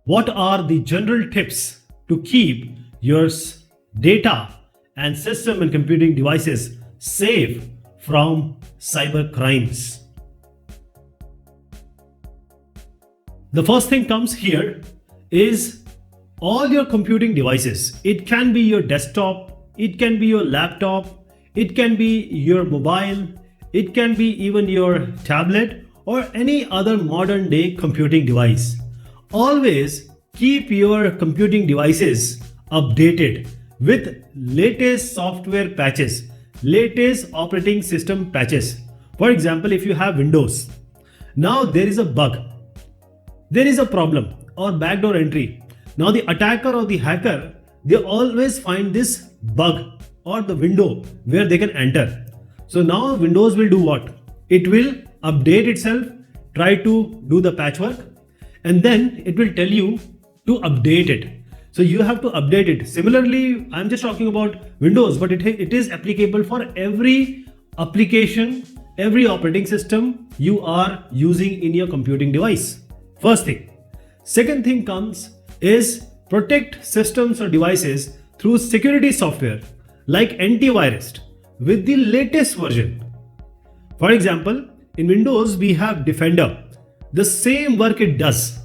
What are the general tips to keep your data and system and computing devices safe from cyber crimes? The first thing comes here is all your computing devices. It can be your desktop, it can be your laptop, it can be your mobile, it can be even your tablet or any other modern day computing device. Always keep your computing devices updated with latest software patches, latest operating system patches. For example, if you have Windows, now there is a bug, there is a problem or backdoor entry. Now the attacker or the hacker, they always find this bug or the window where they can enter. So now Windows will do what? It will update itself, try to do the patchwork, and then it will tell you to update it. So you have to update it. Similarly, I'm just talking about Windows, but it is applicable for every application, every operating system you are using in your computing device. First thing. Second thing comes is protect systems or devices through security software like antivirus with the latest version. For example, in Windows we have Defender. The same work it does.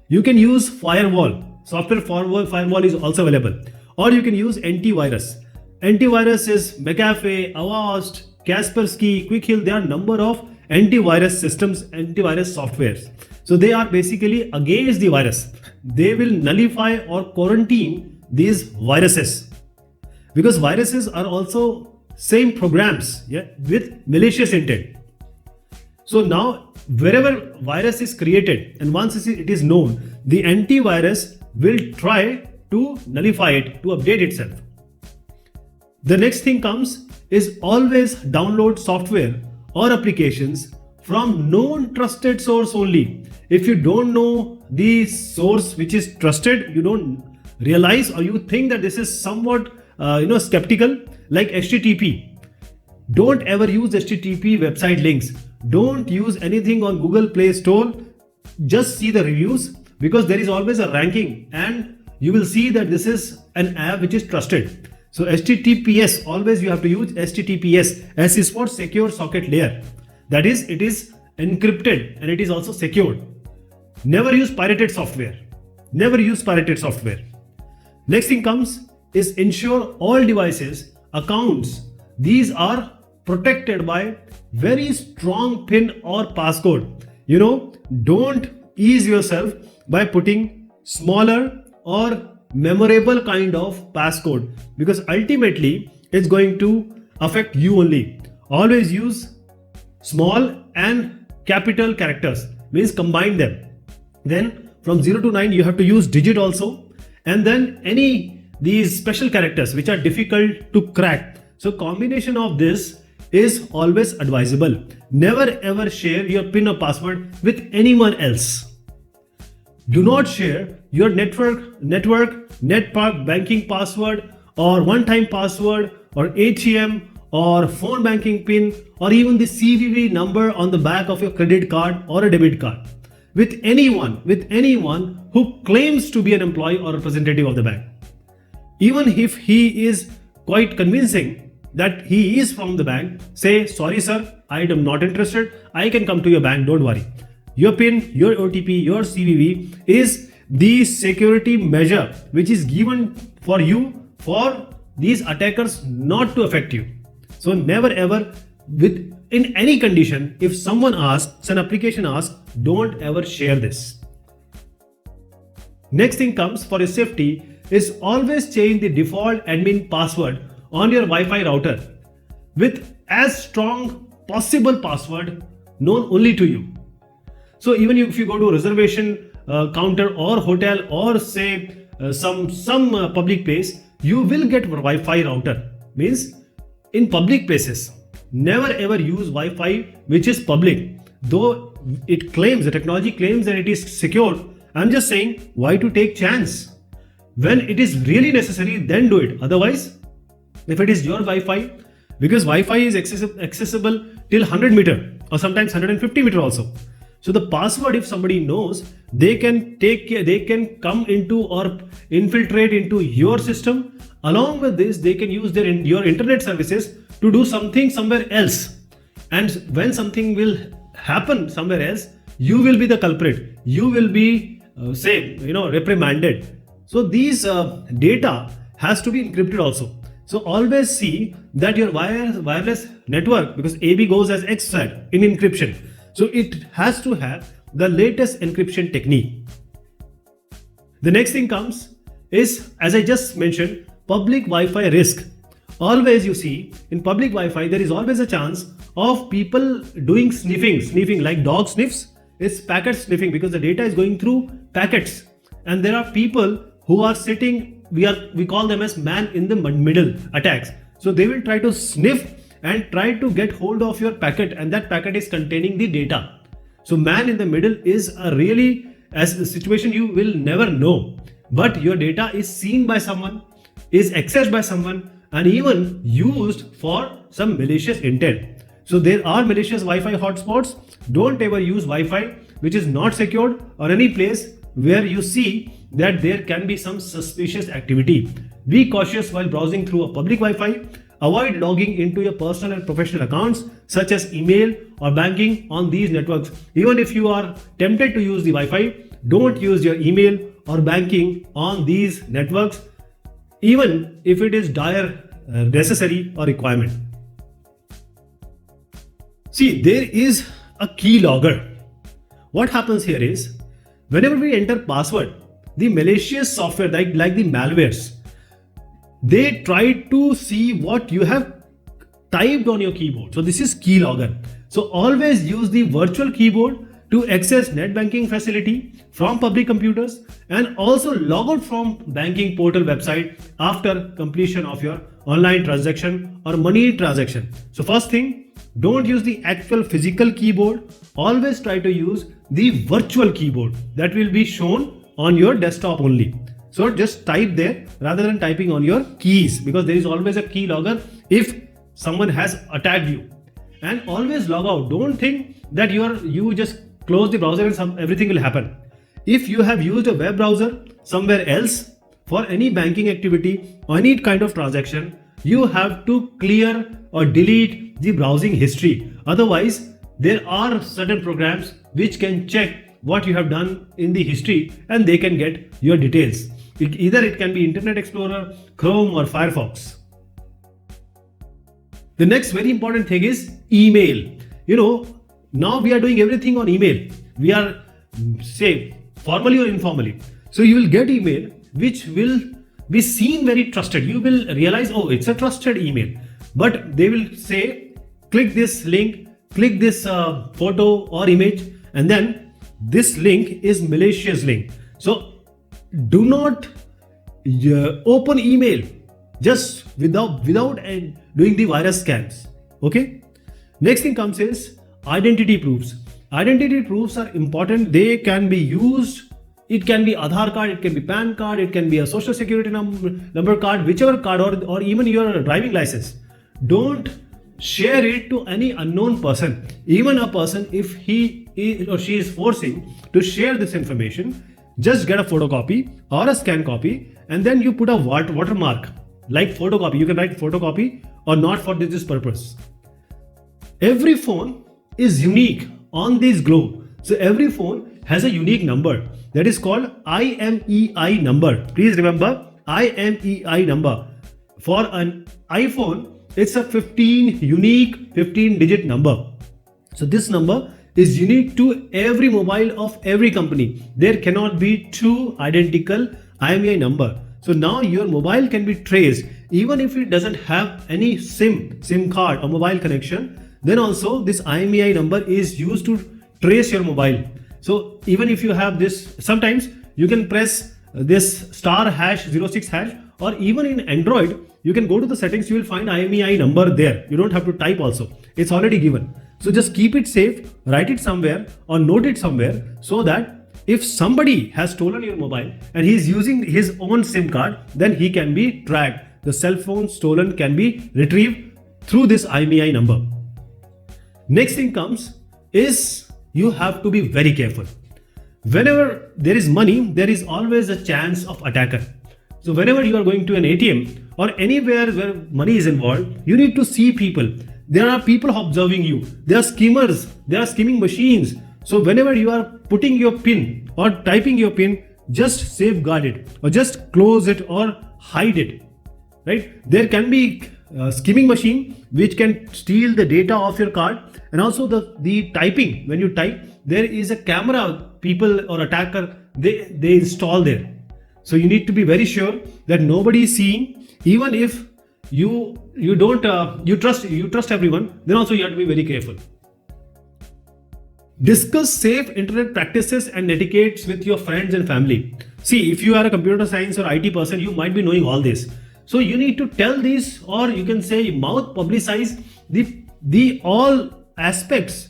You can use firewall. Software firewall is also available. Or you can use antivirus. Antivirus is McAfee, Avast, Kaspersky, Quickhill. There are a number of antivirus systems, antivirus softwares. So they are basically against the virus. They will nullify or quarantine these viruses. Because viruses are also same programs, yeah, with malicious intent. So now wherever virus is created and once it is known, the antivirus will try to nullify it, to update itself. The next thing comes is always download software or applications from known trusted source only. If you don't know the source which is trusted, you don't realize or you think that this is somewhat skeptical, like HTTP. Don't ever use HTTP website links. Don't use anything on Google Play Store. Just see the reviews because there is always a ranking and you will see that this is an app which is trusted. So HTTPS, always you have to use HTTPS. S is for secure socket layer. That is, it is encrypted and it is also secured. Never use pirated software. Never use pirated software. Next thing comes is ensure all devices, accounts, these are protected by very strong PIN or passcode. Don't ease yourself by putting smaller or memorable kind of passcode because ultimately it's going to affect you only. Always use small and capital characters, means combine them. Then from 0 to 9 you have to use digit also, and then these special characters which are difficult to crack. So combination of this is always advisable. Never ever share your PIN or password with anyone else. Do not share your network, net banking password or one-time password or ATM or phone banking PIN or even the CVV number on the back of your credit card or a debit card with anyone who claims to be an employee or representative of the bank. Even if he is quite convincing that he is from the bank, say, sorry sir, I am not interested. I can come to your bank, don't worry. Your PIN, your OTP, your CVV is the security measure which is given for you for these attackers not to affect you. So never ever in any condition, if someone asks, an application asks, don't ever share this. Next thing comes for your safety is always change the default admin password on your Wi-Fi router with as strong possible password known only to you. So even if you go to a reservation counter or hotel or say some public place, you will get Wi-Fi router. Means in public places, never ever use Wi-Fi which is public. Though it claims, the technology claims that it is secure, I'm just saying, why to take chance? When it is really necessary, then do it. Otherwise, if it is your Wi-Fi, because Wi-Fi is accessible till 100 meter or sometimes 150 meter also. So the password, if somebody knows, they can take care, they can come into or infiltrate into your system. Along with this, they can use your internet services to do something somewhere else. And when something will happen somewhere else, you will be the culprit. You will be reprimanded. So these data has to be encrypted also. So always see that your wireless network, because AB goes as X side in encryption, so it has to have the latest encryption technique. The next thing comes is, as I just mentioned, public Wi-Fi risk. Always you see in public Wi-Fi there is always a chance of people doing sniffing like dog sniffs. It's packet sniffing because the data is going through packets, and there are people who are sitting, we call them as man in the middle attacks. So they will try to sniff and try to get hold of your packet, and that packet is containing the data. So man in the middle is a really, as a situation you will never know, but your data is seen by someone, is accessed by someone, and even used for some malicious intent. So there are malicious Wi-Fi hotspots. Don't ever use Wi-Fi which is not secured, or any place where you see that there can be some suspicious activity. Be cautious while browsing through a public Wi-Fi. Avoid logging into your personal and professional accounts such as email or banking on these networks. Even if you are tempted to use the Wi-Fi, don't use your email or banking on these networks, even if it is dire necessary or requirement. See, there is a keylogger. What happens here is, whenever we enter password, the malicious software like the malwares, they try to see what you have typed on your keyboard. So this is keylogger. So always use the virtual keyboard to access net banking facility from public computers, and also log out from banking portal website after completion of your online transaction or money transaction. So first thing, don't use the actual physical keyboard. Always try to use the virtual keyboard that will be shown on your desktop only. So just type there rather than typing on your keys, because there is always a keylogger if someone has attacked you. And always log out. Don't think that you just close the browser and everything will happen. If you have used a web browser somewhere else for any banking activity or any kind of transaction, you have to clear or delete the browsing history. Otherwise, there are certain programs which can check what you have done in the history, and they can get your details. Either it can be Internet Explorer, Chrome, or Firefox. The next very important thing is email. Now we are doing everything on email. We are, say, formally or informally. So you will get email which will be seen very trusted. You will realize, oh, it's a trusted email. But they will say, click this link, click this photo or image, and then this link is malicious link. So do not open email just without doing the virus scans. Okay. Next thing comes is identity proofs. Identity proofs are important. They can be used. It can be Aadhaar card, it can be PAN card, it can be a social security number card, whichever card, or even your driving license. Don't share it to any unknown person. Even a person, if he or she is forcing to share this information, just get a photocopy or a scan copy, and then you put a watermark like photocopy. You can write photocopy or not for this purpose. Every phone is unique on this globe. So every phone has a unique number that is called IMEI number. Please remember IMEI number. For an iPhone, it's a 15 digit number. So this number is unique to every mobile of every company. There cannot be two identical IMEI number. So now your mobile can be traced even if it doesn't have any SIM card or mobile connection. Then also this IMEI number is used to trace your mobile. So even if you have this, sometimes you can press this *#06#, or even in Android, you can go to the settings, you will find IMEI number there. You don't have to type also. It's already given. So just keep it safe, write it somewhere or note it somewhere, so that if somebody has stolen your mobile and he is using his own SIM card, then he can be tracked. The cell phone stolen can be retrieved through this IMEI number. Next thing comes is you have to be very careful. Whenever there is money, there is always a chance of attacker. So whenever you are going to an ATM or anywhere where money is involved, you need to see people. There are people observing you. There are schemers. There are scheming machines. So whenever you are putting your PIN or typing your PIN, just safeguard it or just close it or hide it. Right? There can be a scheming machine which can steal the data of your card, and also the typing. When you type, there is a camera people or attacker they install there. So you need to be very sure that nobody is seeing. Even if you don't you trust everyone, then also you have to be very careful. Discuss safe internet practices and etiquettes with your friends and family. See, if you are a computer science or IT person, you might be knowing all this. So you need to tell these, or you can say mouth publicize the all aspects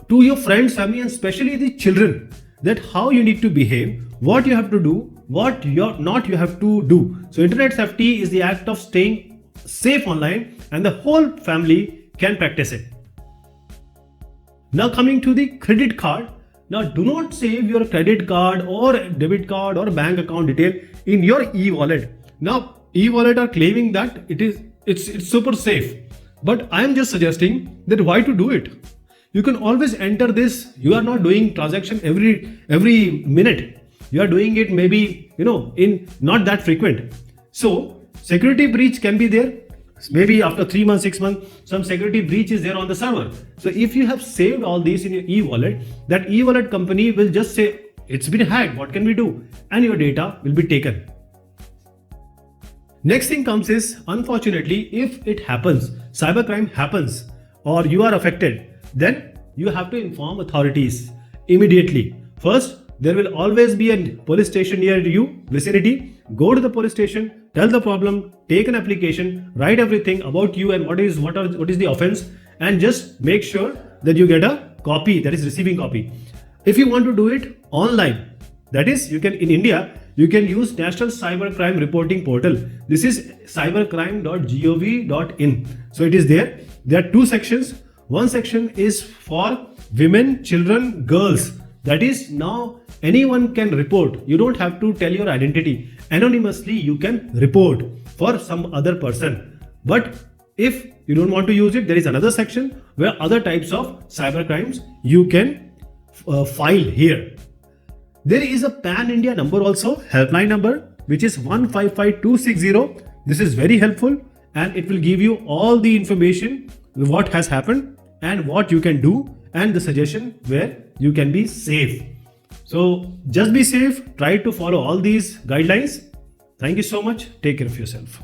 to your friends, family, and especially the children, that how you need to behave, what you have to do, what you have to do. So internet safety is the act of staying safe online, and the whole family can practice it. Now coming to the credit card. Now do not save your credit card or debit card or bank account detail in your e-wallet. Now e-wallet are claiming that it's super safe, but I am just suggesting that why to do it. You can always enter this. You are not doing transaction every minute. You are doing it maybe in not that frequent. So security breach can be there. Maybe after 3 months, 6 months, some security breach is there on the server. So if you have saved all these in your e-wallet, that e-wallet company will just say it's been hacked. What can we do? And your data will be taken. Next thing comes is, unfortunately, if it happens, cybercrime happens, or you are affected, then you have to inform authorities immediately. First, there will always be a police station near you, vicinity. Go to the police station, tell the problem, take an application, write everything about you and what is the offense, and just make sure that you get a copy, that is receiving copy. If you want to do it online, that is, you can in India, you can use National Cybercrime Reporting Portal. This is cybercrime.gov.in. So it is there. There are 2 sections. One section is for women, children, girls. That is, now anyone can report. You don't have to tell your identity. Anonymously, you can report for some other person. But if you don't want to use it, there is another section where other types of cyber crimes you can file here. There is a pan-India number also, helpline number, which is 155260. This is very helpful, and it will give you all the information, what has happened and what you can do, and the suggestion where you can be safe. So just be safe, try to follow all these guidelines. Thank you so much. Take care of yourself.